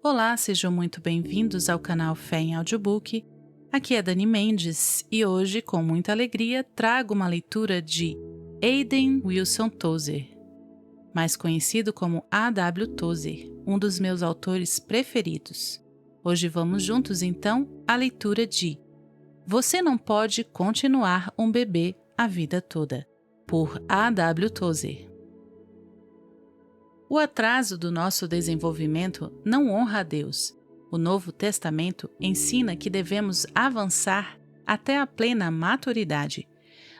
Olá, sejam muito bem-vindos ao canal Fé em Audiobook. Aqui é Dani Mendes e hoje, com muita alegria, trago uma leitura de Aidan Wilson Tozer, mais conhecido como A.W. Tozer, um dos meus autores preferidos. Hoje vamos juntos, então, à leitura de Você Não Pode Continuar um Bebê a Vida Toda, por A.W. Tozer. O atraso do nosso desenvolvimento não honra a Deus. O Novo Testamento ensina que devemos avançar até a plena maturidade.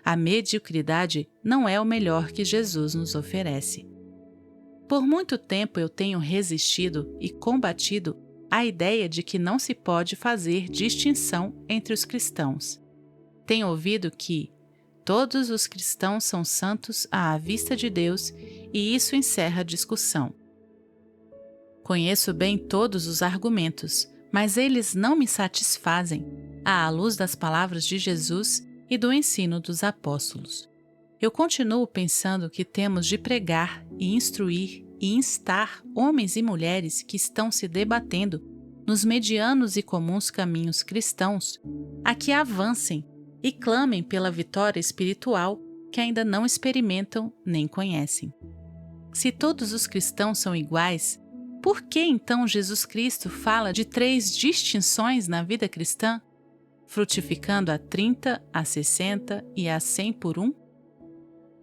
A mediocridade não é o melhor que Jesus nos oferece. Por muito tempo eu tenho resistido e combatido a ideia de que não se pode fazer distinção entre os cristãos. Tenho ouvido que todos os cristãos são santos à vista de Deus e isso encerra a discussão. Conheço bem todos os argumentos, mas eles não me satisfazem à luz das palavras de Jesus e do ensino dos apóstolos. Eu continuo pensando que temos de pregar e instruir e instar homens e mulheres que estão se debatendo nos medianos e comuns caminhos cristãos a que avancem e clamem pela vitória espiritual que ainda não experimentam nem conhecem. Se todos os cristãos são iguais, por que então Jesus Cristo fala de 3 distinções na vida cristã, frutificando a 30, a 60 e a 100 por um?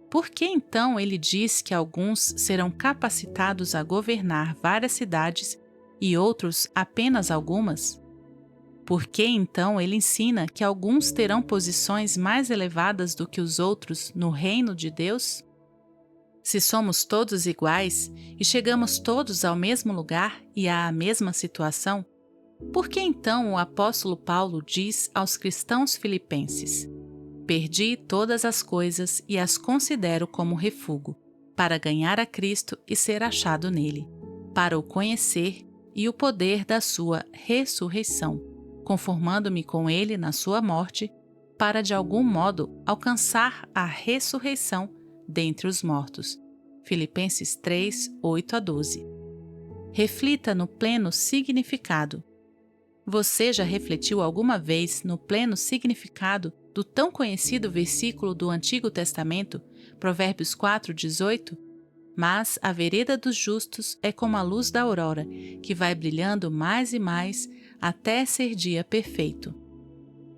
Por que então ele diz que alguns serão capacitados a governar várias cidades e outros apenas algumas? Por que então ele ensina que alguns terão posições mais elevadas do que os outros no reino de Deus? Se somos todos iguais e chegamos todos ao mesmo lugar e à mesma situação, por que então o apóstolo Paulo diz aos cristãos filipenses: perdi todas as coisas e as considero como refúgio, para ganhar a Cristo e ser achado nele, para o conhecer e o poder da sua ressurreição, conformando-me com ele na sua morte, para de algum modo alcançar a ressurreição dentre os mortos. Filipenses 3, 8 a 12. Reflita no pleno significado. Você já refletiu alguma vez no pleno significado do tão conhecido versículo do Antigo Testamento, Provérbios 4, 18? Mas a vereda dos justos é como a luz da aurora, que vai brilhando mais e mais até ser dia perfeito.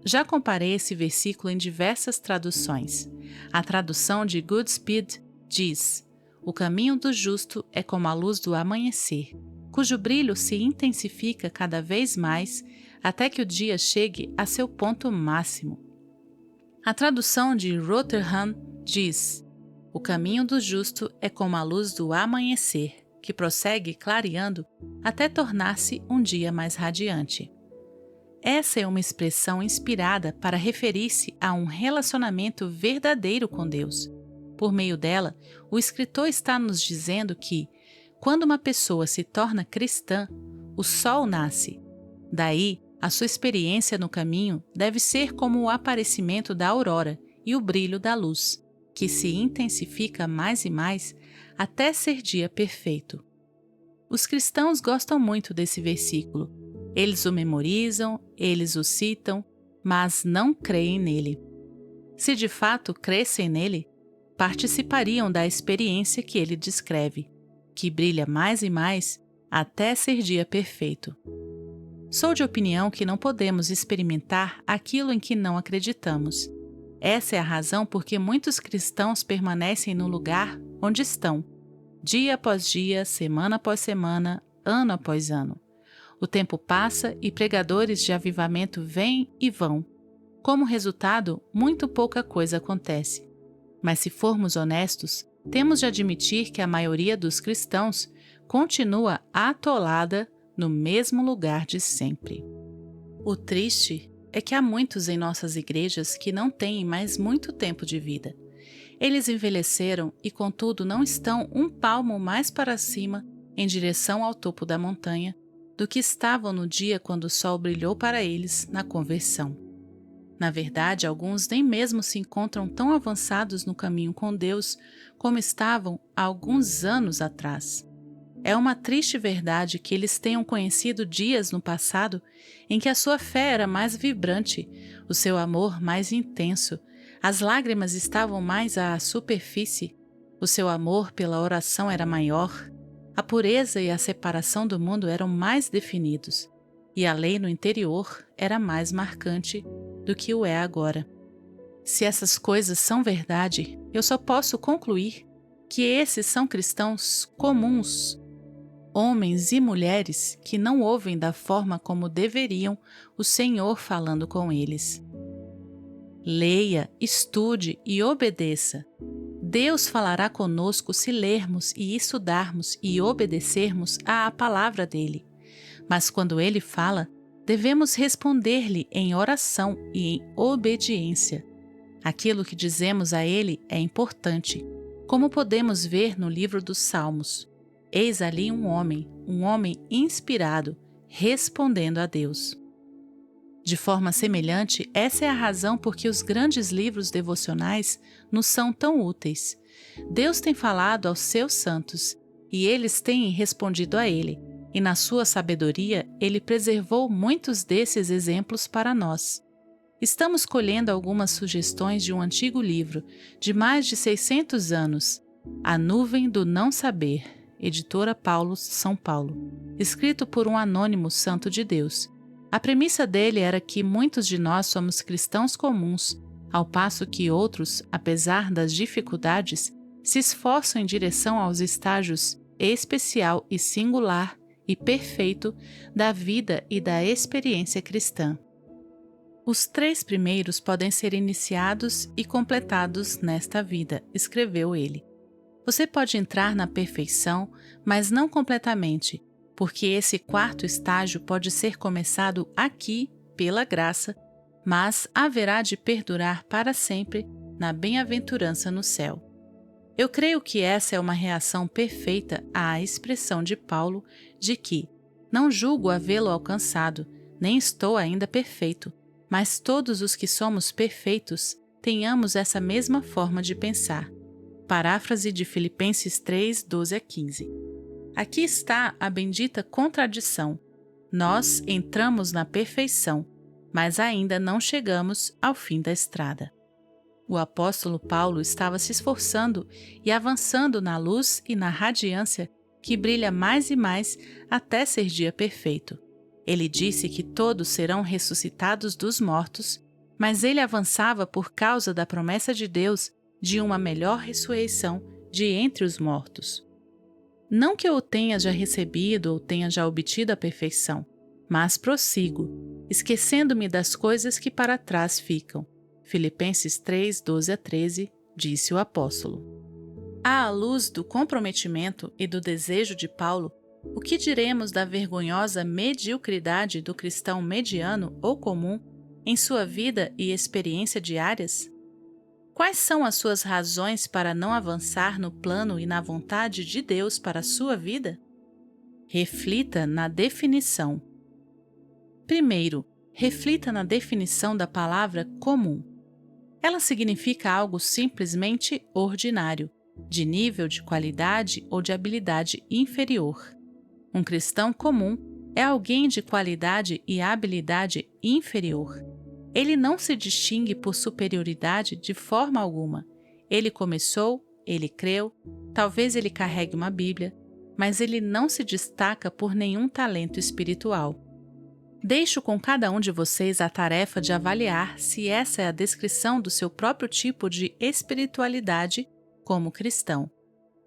Já comparei esse versículo em diversas traduções. A tradução de Goodspeed diz: o caminho do justo é como a luz do amanhecer, cujo brilho se intensifica cada vez mais até que o dia chegue a seu ponto máximo. A tradução de Rotherham diz: o caminho do justo é como a luz do amanhecer, que prossegue clareando até tornar-se um dia mais radiante. Essa é uma expressão inspirada para referir-se a um relacionamento verdadeiro com Deus. Por meio dela, o escritor está nos dizendo que, quando uma pessoa se torna cristã, o sol nasce. Daí, a sua experiência no caminho deve ser como o aparecimento da aurora e o brilho da luz, que se intensifica mais e mais até ser dia perfeito. Os cristãos gostam muito desse versículo. Eles o memorizam, eles o citam, mas não creem nele. Se de fato crescem nele, participariam da experiência que ele descreve, que brilha mais e mais até ser dia perfeito. Sou de opinião que não podemos experimentar aquilo em que não acreditamos. Essa é a razão por que muitos cristãos permanecem no lugar onde estão, dia após dia, semana após semana, ano após ano. O tempo passa e pregadores de avivamento vêm e vão. Como resultado, muito pouca coisa acontece. Mas se formos honestos, temos de admitir que a maioria dos cristãos continua atolada no mesmo lugar de sempre. O triste é que há muitos em nossas igrejas que não têm mais muito tempo de vida. Eles envelheceram e, contudo, não estão um palmo mais para cima em direção ao topo da montanha do que estavam no dia quando o sol brilhou para eles na conversão. Na verdade, alguns nem mesmo se encontram tão avançados no caminho com Deus como estavam há alguns anos atrás. É uma triste verdade que eles tenham conhecido dias no passado em que a sua fé era mais vibrante, o seu amor mais intenso, as lágrimas estavam mais à superfície, o seu amor pela oração era maior, a pureza e a separação do mundo eram mais definidos, e a lei no interior era mais marcante do que o é agora. Se essas coisas são verdade, eu só posso concluir que esses são cristãos comuns, homens e mulheres que não ouvem da forma como deveriam o Senhor falando com eles. Leia, estude e obedeça. Deus falará conosco se lermos e estudarmos e obedecermos à palavra dele. Mas quando ele fala, devemos responder-lhe em oração e em obediência. Aquilo que dizemos a ele é importante, como podemos ver no livro dos Salmos. Eis ali um homem inspirado, respondendo a Deus. De forma semelhante, essa é a razão por que os grandes livros devocionais nos são tão úteis. Deus tem falado aos seus santos, e eles têm respondido a ele, e na sua sabedoria ele preservou muitos desses exemplos para nós. Estamos colhendo algumas sugestões de um antigo livro, de mais de 600 anos, A Nuvem do Não Saber, editora Paulus, São Paulo, escrito por um anônimo santo de Deus. A premissa dele era que muitos de nós somos cristãos comuns, ao passo que outros, apesar das dificuldades, se esforçam em direção aos estágios especial e singular e perfeito da vida e da experiência cristã. Os 3 primeiros podem ser iniciados e completados nesta vida, escreveu ele. Você pode entrar na perfeição, mas não completamente, porque esse 4º estágio pode ser começado aqui, pela graça, mas haverá de perdurar para sempre na bem-aventurança no céu. Eu creio que essa é uma reação perfeita à expressão de Paulo de que não julgo havê-lo alcançado, nem estou ainda perfeito, mas todos os que somos perfeitos tenhamos essa mesma forma de pensar. Paráfrase de Filipenses 3, 12 a 15. Aqui está a bendita contradição. Nós entramos na perfeição, mas ainda não chegamos ao fim da estrada. O apóstolo Paulo estava se esforçando e avançando na luz e na radiância que brilha mais e mais até ser dia perfeito. Ele disse que todos serão ressuscitados dos mortos, mas ele avançava por causa da promessa de Deus de uma melhor ressurreição de entre os mortos. Não que eu o tenha já recebido ou tenha já obtido a perfeição, mas prossigo, esquecendo-me das coisas que para trás ficam. Filipenses 3, 12 a 13, disse o apóstolo. À luz do comprometimento e do desejo de Paulo, o que diremos da vergonhosa mediocridade do cristão mediano ou comum em sua vida e experiência diárias? Quais são as suas razões para não avançar no plano e na vontade de Deus para a sua vida? Reflita na definição. Primeiro, reflita na definição da palavra comum. Ela significa algo simplesmente ordinário, de nível de qualidade ou de habilidade inferior. Um cristão comum é alguém de qualidade e habilidade inferior. Ele não se distingue por superioridade de forma alguma. Ele começou, ele creu, talvez ele carregue uma Bíblia, mas ele não se destaca por nenhum talento espiritual. Deixo com cada um de vocês a tarefa de avaliar se essa é a descrição do seu próprio tipo de espiritualidade como cristão.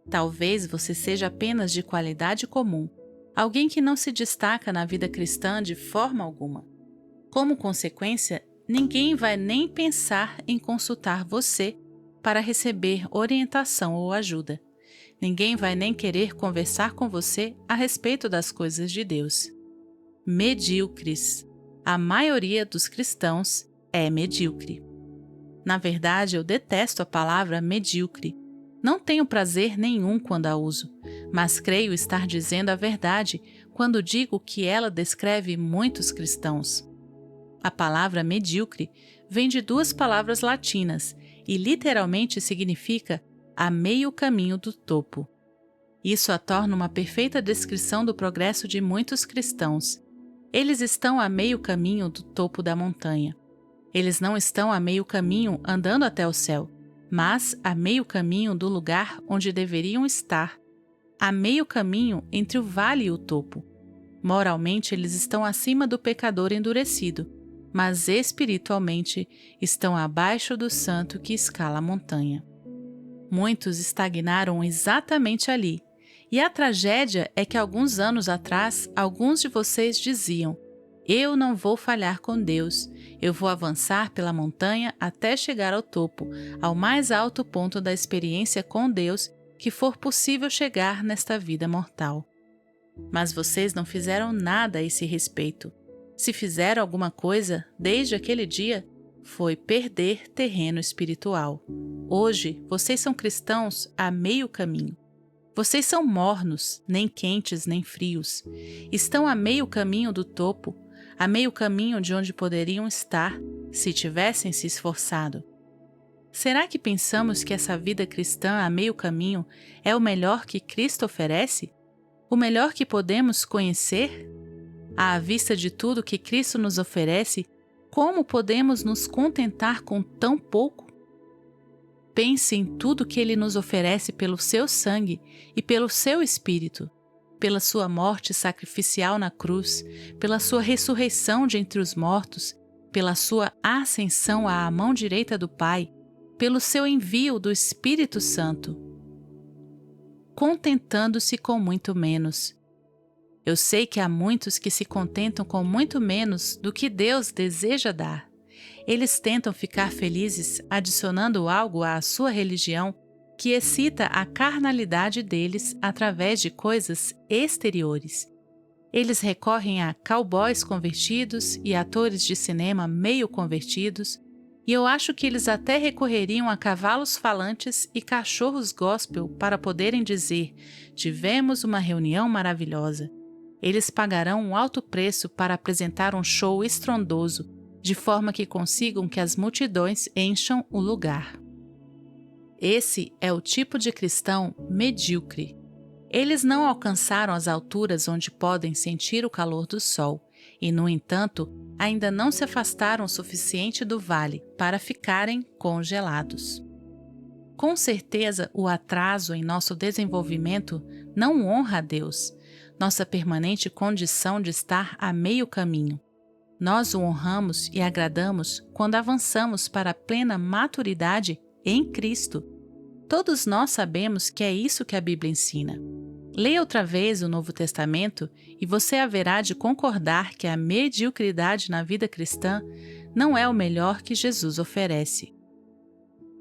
Talvez você seja apenas de qualidade comum, alguém que não se destaca na vida cristã de forma alguma. Como consequência, ninguém vai nem pensar em consultar você para receber orientação ou ajuda. Ninguém vai nem querer conversar com você a respeito das coisas de Deus. Medíocres. A maioria dos cristãos é medíocre. Na verdade, eu detesto a palavra medíocre. Não tenho prazer nenhum quando a uso, mas creio estar dizendo a verdade quando digo que ela descreve muitos cristãos. A palavra medíocre vem de 2 palavras latinas e literalmente significa a meio caminho do topo. Isso a torna uma perfeita descrição do progresso de muitos cristãos. Eles estão a meio caminho do topo da montanha. Eles não estão a meio caminho andando até o céu, mas a meio caminho do lugar onde deveriam estar, a meio caminho entre o vale e o topo. Moralmente, eles estão acima do pecador endurecido, mas espiritualmente estão abaixo do santo que escala a montanha. Muitos estagnaram exatamente ali, e a tragédia é que alguns anos atrás, alguns de vocês diziam: eu não vou falhar com Deus, eu vou avançar pela montanha até chegar ao topo, ao mais alto ponto da experiência com Deus que for possível chegar nesta vida mortal. Mas vocês não fizeram nada a esse respeito. Se fizeram alguma coisa desde aquele dia, foi perder terreno espiritual. Hoje, vocês são cristãos a meio caminho. Vocês são mornos, nem quentes nem frios. Estão a meio caminho do topo, a meio caminho de onde poderiam estar se tivessem se esforçado. Será que pensamos que essa vida cristã a meio caminho é o melhor que Cristo oferece? O melhor que podemos conhecer? À vista de tudo que Cristo nos oferece, como podemos nos contentar com tão pouco? Pense em tudo que Ele nos oferece pelo seu sangue e pelo seu Espírito, pela sua morte sacrificial na cruz, pela sua ressurreição de entre os mortos, pela sua ascensão à mão direita do Pai, pelo seu envio do Espírito Santo, contentando-se com muito menos. Eu sei que há muitos que se contentam com muito menos do que Deus deseja dar. Eles tentam ficar felizes adicionando algo à sua religião que excita a carnalidade deles através de coisas exteriores. Eles recorrem a cowboys convertidos e atores de cinema meio convertidos, e eu acho que eles até recorreriam a cavalos falantes e cachorros gospel para poderem dizer: tivemos uma reunião maravilhosa. Eles pagarão um alto preço para apresentar um show estrondoso, de forma que consigam que as multidões encham o lugar. Esse é o tipo de cristão medíocre. Eles não alcançaram as alturas onde podem sentir o calor do sol e, no entanto, ainda não se afastaram o suficiente do vale para ficarem congelados. Com certeza, o atraso em nosso desenvolvimento não honra a Deus, nossa permanente condição de estar a meio caminho. Nós o honramos e agradamos quando avançamos para a plena maturidade em Cristo. Todos nós sabemos que é isso que a Bíblia ensina. Leia outra vez o Novo Testamento e você haverá de concordar que a mediocridade na vida cristã não é o melhor que Jesus oferece.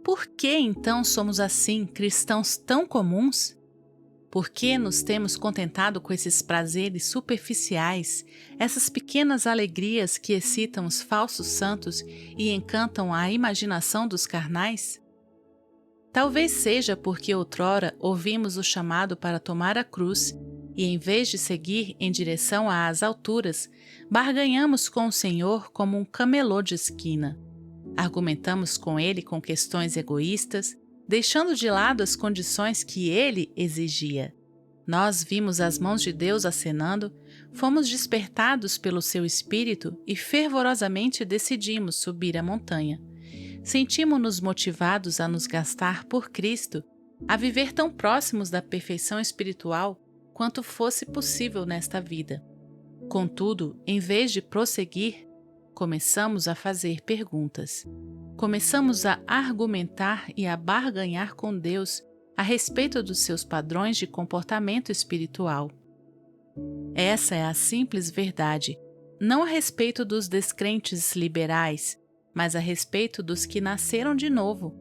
Por que então somos assim, cristãos tão comuns? Por que nos temos contentado com esses prazeres superficiais, essas pequenas alegrias que excitam os falsos santos e encantam a imaginação dos carnais? Talvez seja porque outrora ouvimos o chamado para tomar a cruz e, em vez de seguir em direção às alturas, barganhamos com o Senhor como um camelô de esquina. Argumentamos com Ele com questões egoístas, deixando de lado as condições que Ele exigia. Nós vimos as mãos de Deus acenando, fomos despertados pelo seu Espírito e fervorosamente decidimos subir a montanha. Sentimos-nos motivados a nos gastar por Cristo, a viver tão próximos da perfeição espiritual quanto fosse possível nesta vida. Contudo, em vez de prosseguir, começamos a fazer perguntas. Começamos a argumentar e a barganhar com Deus a respeito dos seus padrões de comportamento espiritual. Essa é a simples verdade, não a respeito dos descrentes liberais, mas a respeito dos que nasceram de novo.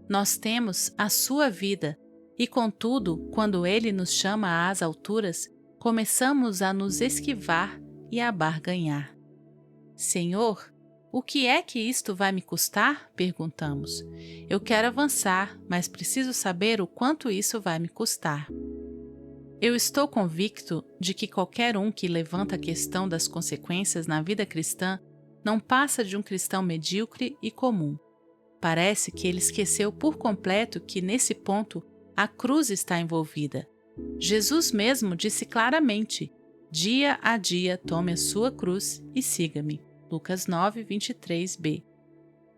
Nós temos a sua vida e, contudo, quando Ele nos chama às alturas, começamos a nos esquivar e a barganhar. Senhor, o que é que isto vai me custar? Perguntamos. Eu quero avançar, mas preciso saber o quanto isso vai me custar. Eu estou convicto de que qualquer um que levanta a questão das consequências na vida cristã não passa de um cristão medíocre e comum. Parece que ele esqueceu por completo que, nesse ponto, a cruz está envolvida. Jesus mesmo disse claramente: dia a dia tome a sua cruz e siga-me. Lucas 9, 23b.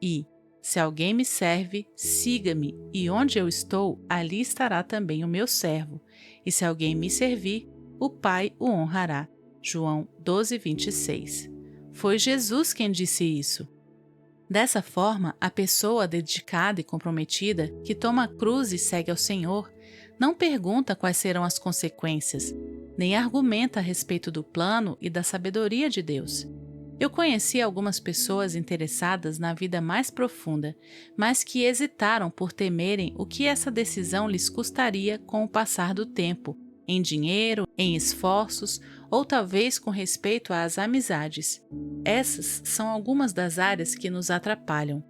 E, se alguém me serve, siga-me, e onde eu estou, ali estará também o meu servo. E se alguém me servir, o Pai o honrará. João 12, 26. Foi Jesus quem disse isso. Dessa forma, a pessoa dedicada e comprometida que toma a cruz e segue ao Senhor não pergunta quais serão as consequências, nem argumenta a respeito do plano e da sabedoria de Deus. Eu conheci algumas pessoas interessadas na vida mais profunda, mas que hesitaram por temerem o que essa decisão lhes custaria com o passar do tempo, em dinheiro, em esforços ou talvez com respeito às amizades. Essas são algumas das áreas que nos atrapalham.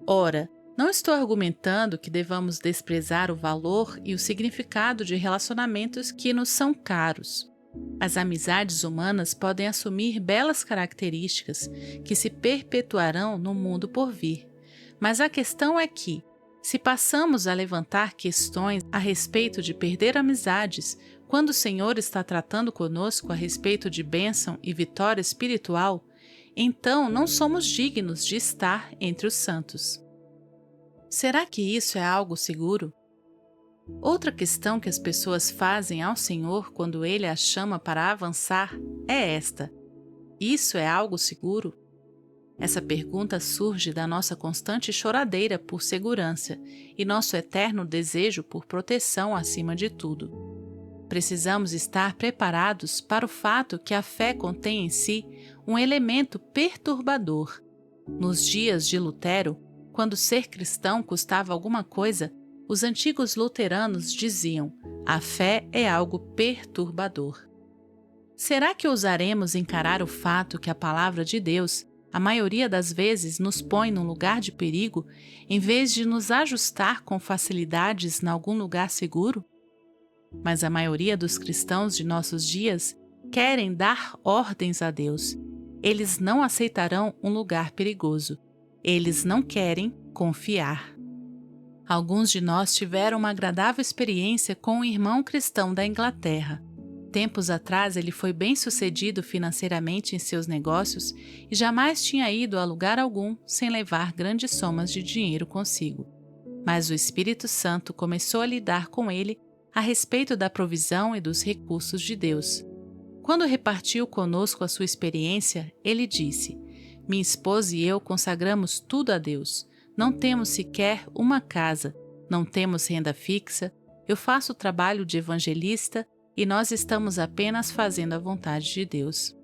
Ora, não estou argumentando que devamos desprezar o valor e o significado de relacionamentos que nos são caros. As amizades humanas podem assumir belas características que se perpetuarão no mundo por vir. Mas a questão é que, se passamos a levantar questões a respeito de perder amizades, quando o Senhor está tratando conosco a respeito de bênção e vitória espiritual, então não somos dignos de estar entre os santos. Será que isso é algo seguro? Outra questão que as pessoas fazem ao Senhor quando Ele as chama para avançar é esta: isso é algo seguro? Essa pergunta surge da nossa constante choradeira por segurança e nosso eterno desejo por proteção acima de tudo. Precisamos estar preparados para o fato que a fé contém em si um elemento perturbador. Nos dias de Lutero, quando ser cristão custava alguma coisa, os antigos luteranos diziam: a fé é algo perturbador. Será que ousaremos encarar o fato que a palavra de Deus, a maioria das vezes, nos põe num lugar de perigo, em vez de nos ajustar com facilidades em algum lugar seguro? Mas a maioria dos cristãos de nossos dias querem dar ordens a Deus. Eles não aceitarão um lugar perigoso. Eles não querem confiar. Alguns de nós tiveram uma agradável experiência com um irmão cristão da Inglaterra. Tempos atrás ele foi bem-sucedido financeiramente em seus negócios e jamais tinha ido a lugar algum sem levar grandes somas de dinheiro consigo. Mas o Espírito Santo começou a lidar com ele a respeito da provisão e dos recursos de Deus. Quando repartiu conosco a sua experiência, ele disse: minha esposa e eu consagramos tudo a Deus. Não temos sequer uma casa, não temos renda fixa, eu faço o trabalho de evangelista e nós estamos apenas fazendo a vontade de Deus.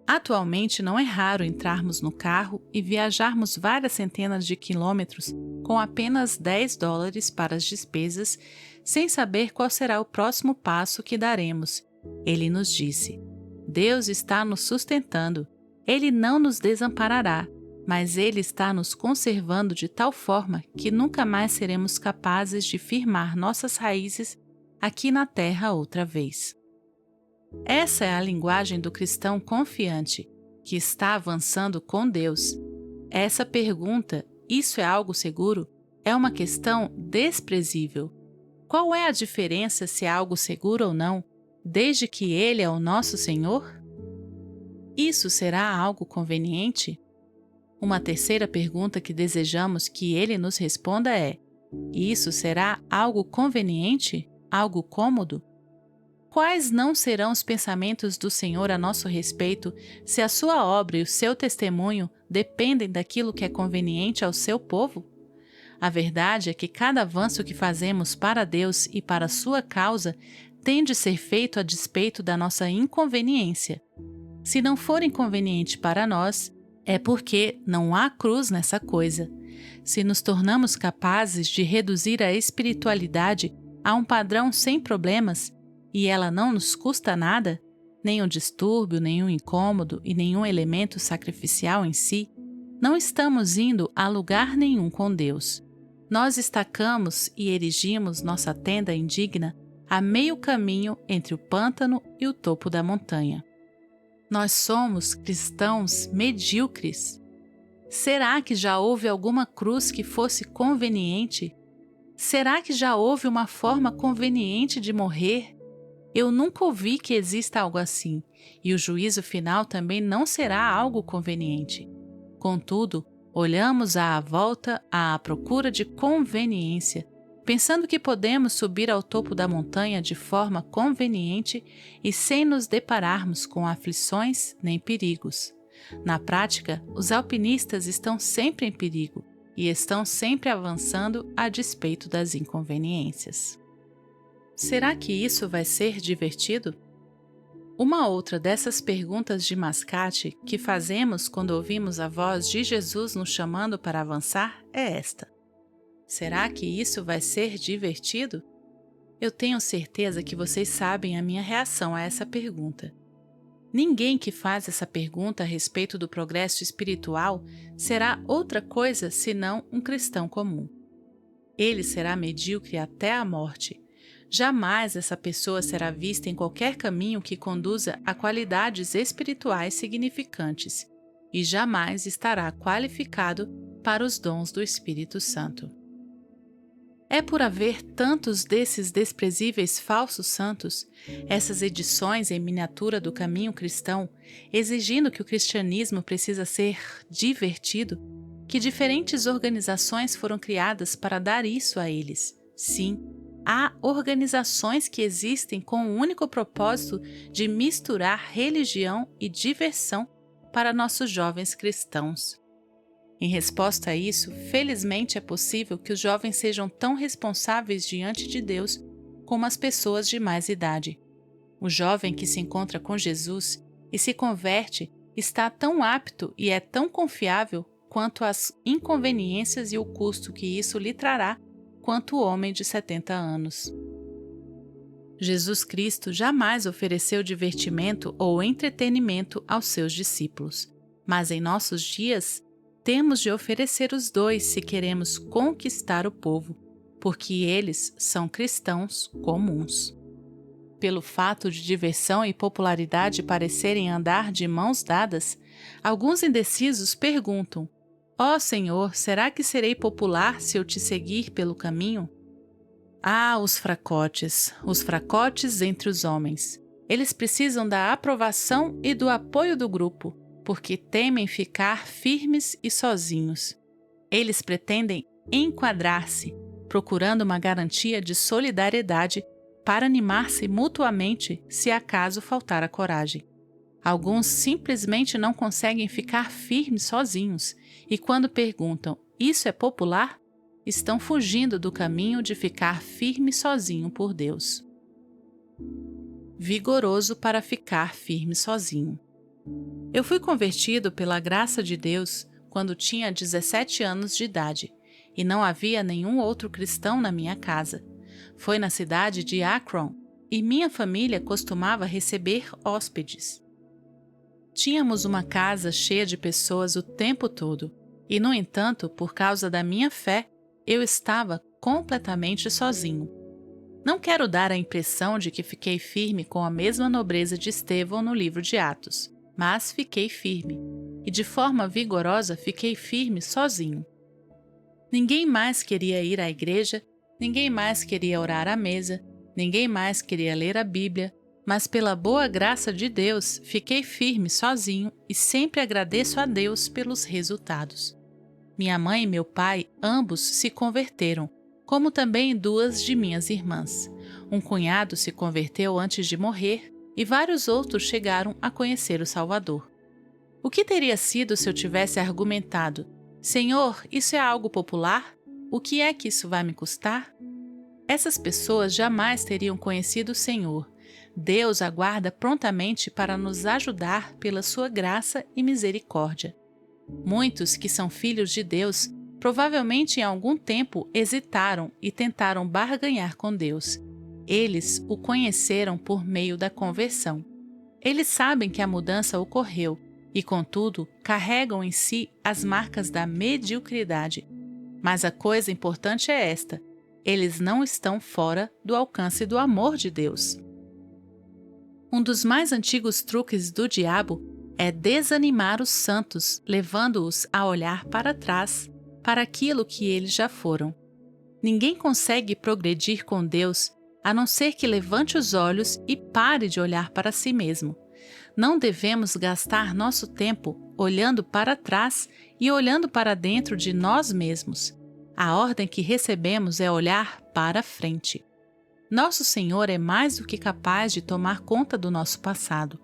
Atualmente não é raro entrarmos no carro e viajarmos várias centenas de quilômetros com apenas $10 para as despesas, sem saber qual será o próximo passo que daremos. Ele nos disse: Deus está nos sustentando, Ele não nos desamparará, mas Ele está nos conservando de tal forma que nunca mais seremos capazes de firmar nossas raízes aqui na terra outra vez. Essa é a linguagem do cristão confiante, que está avançando com Deus. Essa pergunta, isso é algo seguro, é uma questão desprezível. Qual é a diferença se é algo seguro ou não, desde que Ele é o nosso Senhor? Isso será algo conveniente? Uma terceira pergunta que desejamos que Ele nos responda é: isso será algo conveniente? Algo cômodo? Quais não serão os pensamentos do Senhor a nosso respeito se a sua obra e o seu testemunho dependem daquilo que é conveniente ao seu povo? A verdade é que cada avanço que fazemos para Deus e para a sua causa tem de ser feito a despeito da nossa inconveniência. Se não for inconveniente para nós, é porque não há cruz nessa coisa. Se nos tornamos capazes de reduzir a espiritualidade a um padrão sem problemas, e ela não nos custa nada, nenhum distúrbio, nenhum incômodo e nenhum elemento sacrificial em si, não estamos indo a lugar nenhum com Deus. Nós estacamos e erigimos nossa tenda indigna a meio caminho entre o pântano e o topo da montanha. Nós somos cristãos medíocres. Será que já houve alguma cruz que fosse conveniente? Será que já houve uma forma conveniente de morrer? Eu nunca ouvi que exista algo assim, e o juízo final também não será algo conveniente. Contudo, olhamos à volta à procura de conveniência, pensando que podemos subir ao topo da montanha de forma conveniente e sem nos depararmos com aflições nem perigos. Na prática, os alpinistas estão sempre em perigo e estão sempre avançando a despeito das inconveniências. Será que isso vai ser divertido? Uma outra dessas perguntas de mascate que fazemos quando ouvimos a voz de Jesus nos chamando para avançar é esta: será que isso vai ser divertido? Eu tenho certeza que vocês sabem a minha reação a essa pergunta. Ninguém que faz essa pergunta a respeito do progresso espiritual será outra coisa senão um cristão comum. Ele será medíocre até a morte. Jamais essa pessoa será vista em qualquer caminho que conduza a qualidades espirituais significantes e jamais estará qualificado para os dons do Espírito Santo. É por haver tantos desses desprezíveis falsos santos, essas edições em miniatura do caminho cristão, exigindo que o cristianismo precisa ser divertido, que diferentes organizações foram criadas para dar isso a eles. Sim, há organizações que existem com o único propósito de misturar religião e diversão para nossos jovens cristãos. Em resposta a isso, felizmente é possível que os jovens sejam tão responsáveis diante de Deus como as pessoas de mais idade. O jovem que se encontra com Jesus e se converte está tão apto e é tão confiável quanto às inconveniências e o custo que isso lhe trará quanto o homem de 70 anos. Jesus Cristo jamais ofereceu divertimento ou entretenimento aos seus discípulos, mas em nossos dias temos de oferecer os dois se queremos conquistar o povo, porque eles são cristãos comuns. Pelo fato de diversão e popularidade parecerem andar de mãos dadas, alguns indecisos perguntam: ó Senhor, será que serei popular se eu te seguir pelo caminho? Ah, os fracotes entre os homens. Eles precisam da aprovação e do apoio do grupo, porque temem ficar firmes e sozinhos. Eles pretendem enquadrar-se, procurando uma garantia de solidariedade para animar-se mutuamente se acaso faltar a coragem. Alguns simplesmente não conseguem ficar firmes sozinhos e quando perguntam: isso é popular? Estão fugindo do caminho de ficar firme sozinho por Deus. Vigoroso para ficar firme sozinho. Eu fui convertido pela graça de Deus quando tinha 17 anos de idade e não havia nenhum outro cristão na minha casa. Foi na cidade de Akron e minha família costumava receber hóspedes. Tínhamos uma casa cheia de pessoas o tempo todo e, no entanto, por causa da minha fé, eu estava completamente sozinho. Não quero dar a impressão de que fiquei firme com a mesma nobreza de Estevão no livro de Atos, mas fiquei firme, e de forma vigorosa fiquei firme sozinho. Ninguém mais queria ir à igreja, ninguém mais queria orar à mesa, ninguém mais queria ler a Bíblia, mas pela boa graça de Deus fiquei firme sozinho e sempre agradeço a Deus pelos resultados. Minha mãe e meu pai ambos se converteram, como também duas de minhas irmãs. Um cunhado se converteu antes de morrer e vários outros chegaram a conhecer o Salvador. O que teria sido se eu tivesse argumentado: Senhor, isso é algo popular? O que é que isso vai me custar? Essas pessoas jamais teriam conhecido o Senhor. Deus aguarda prontamente para nos ajudar pela sua graça e misericórdia. Muitos que são filhos de Deus provavelmente em algum tempo hesitaram e tentaram barganhar com Deus. Eles o conheceram por meio da conversão. Eles sabem que a mudança ocorreu e, contudo, carregam em si as marcas da mediocridade. Mas a coisa importante é esta: eles não estão fora do alcance do amor de Deus. Um dos mais antigos truques do diabo é desanimar os santos, levando-os a olhar para trás, para aquilo que eles já foram. Ninguém consegue progredir com Deus a não ser que levante os olhos e pare de olhar para si mesmo. Não devemos gastar nosso tempo olhando para trás e olhando para dentro de nós mesmos. A ordem que recebemos é olhar para frente. Nosso Senhor é mais do que capaz de tomar conta do nosso passado.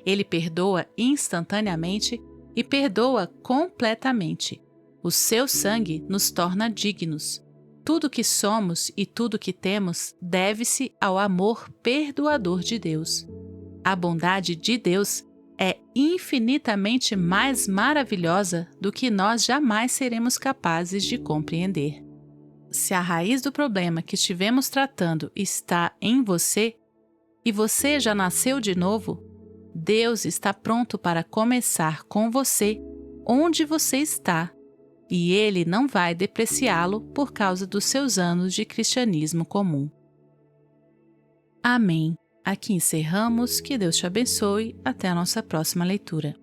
Ele perdoa instantaneamente e perdoa completamente. O seu sangue nos torna dignos. Tudo que somos e tudo que temos deve-se ao amor perdoador de Deus. A bondade de Deus é infinitamente mais maravilhosa do que nós jamais seremos capazes de compreender. Se a raiz do problema que estivemos tratando está em você, e você já nasceu de novo, Deus está pronto para começar com você onde você está, e Ele não vai depreciá-lo por causa dos seus anos de cristianismo comum. Amém. Aqui encerramos. Que Deus te abençoe. Até a nossa próxima leitura.